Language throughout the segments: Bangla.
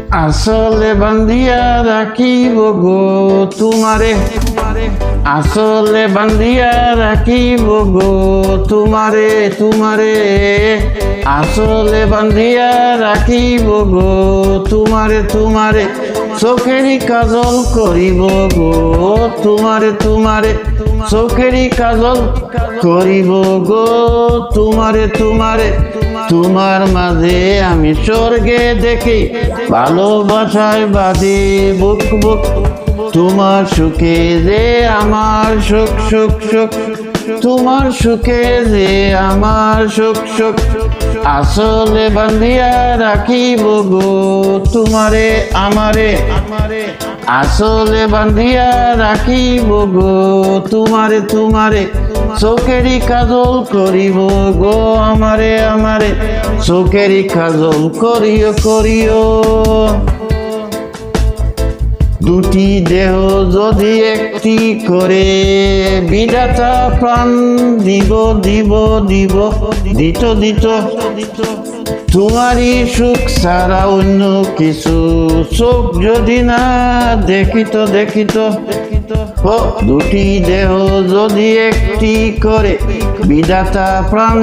আসলে বান্ধিয়া রাখিব গো তোমারে, আসলে বান্ধিয়া রাখিব গো তোমারে, তোমারে আসলে বান্ধিয়া রাখিব গো তোমারে, তোমারে চোখেরই কাজল করিব গো তোমারে, তোমারে চোখেরই কাজল করিব গো তোমারে, তোমারে তোমার মাঝে আমি স্বর্গে দেখি ভালোবাসায় বাঁধি বুক বুক, তোমার সুখে যে আমার সুখ সুখ সুখ, তোমার সুখে যে আমার সুখ সুখ আসলে বান্ধিয়া রাখিব গো তোমারে আমারে, আসলে বান্ধিয়া রাখিব গো তোমারে, তোমারে চোখেরই কাজল করিব গো আমারে, আমারে চোখেরই কাজল করিও করিও। দুটি দেহ যদি একটি করে বিধাতা প্রাণ দিব দিব দিব দিত দিত, তোমারই সুখ ছাড়া অন্য কিছু চোখ যদি না দেখিত দেখিত। দুটি দেহ যদি একটি করে বিধাতা প্রাণ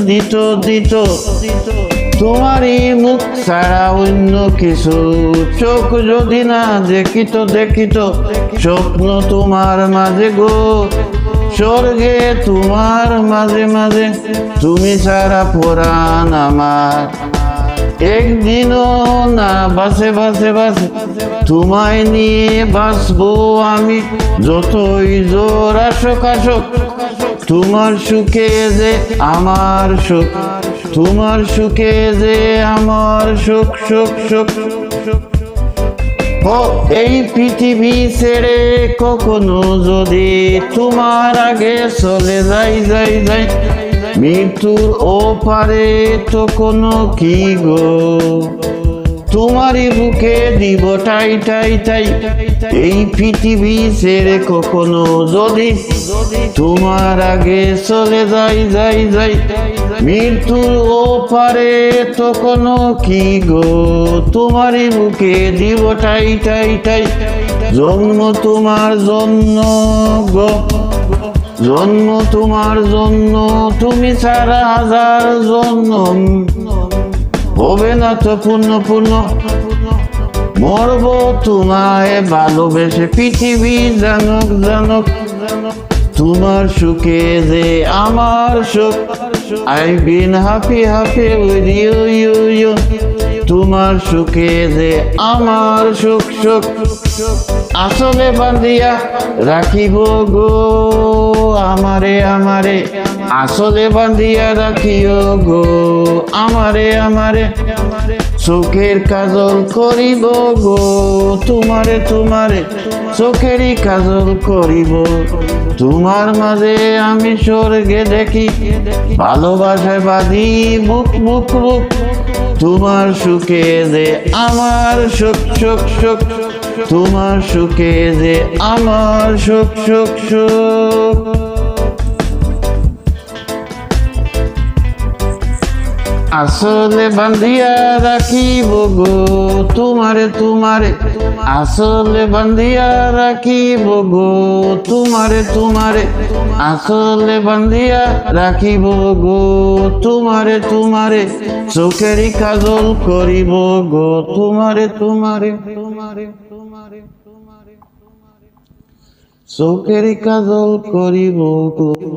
দিত দিত, তোমারই মুখ ছাড়া অন্য কিছু চোখ যদি না দেখিত দেখিত। স্বপ্ন তোমার মাঝে গো স্বর্গে তোমার মাঝে মাঝে, তুমি ছাড়া পুরাণ আমার একদিনও না বাসে বাসে বাসে, তোমায় নিয়ে বাঁচবো আমি যতই জোর আসুক আসুক। তোমার সুখে যে আমার সুখ, তোমার সুখে যে আমার সুখ সুখ সুখ। ও এই পৃথিবী ছেড়ে কখনো যদি তোমার আগে চলে যাই যাই যাই, মৃত্যুর ওপারে তো কোনো কি গো তোমারই বুকে দিব টাই টাই টাই। এই পৃথিবী ছেড়ে কখনো যদি তোমার আগে চলে যাই যাই যাই, মৃত্যুর ওপারে তো কোনো কি গো তোমারই বুকে দিব টাই টাই টাই। জন্ম তোমার জন্য গো, জন্ম তোমার জন্য, তুমি ছাড়া হাজার জন্ম হবে না তো পূর্ণ পূর্ণ। মরব তোমায় ভালোবেসে পৃথিবী জানুক জানুক, তোমার সুখে যে আমার সুখ। I've been happy happy with you you you, তোমার সুখে যে আমার সুখ সুখ আসলে বান্ধিয়া রাখিব গো আমারে, আমারে আসলে বান্ধিয়া রাখিও গো আমারে, আমারে চোখের কাজল করিব গো তোমারে, তোমারে চোখেরই কাজল করিব। তোমার মাঝে আমি স্বর্গে দেখি ভালোবাসায় বাঁধি বুক বুক বুক, তোমার সুখে যে আমার সুখ সুখ সুখ, তোমার সুখে যে আমার সুখ সুখ সুখ। আসলে বান্ধিয়া রাখিব গো তোমারে, তোমারে আসলে বান্ধিয়া রাখিব গো তোমারে, তোমারে আসলে বান্ধিয়া রাখিব গো তোমারে, তোমারে চোখেরই কাজল করিব গো তোমারে, তোমারে তোমারে তোমারে তোমারে চোখেরই কাজল করিব গো।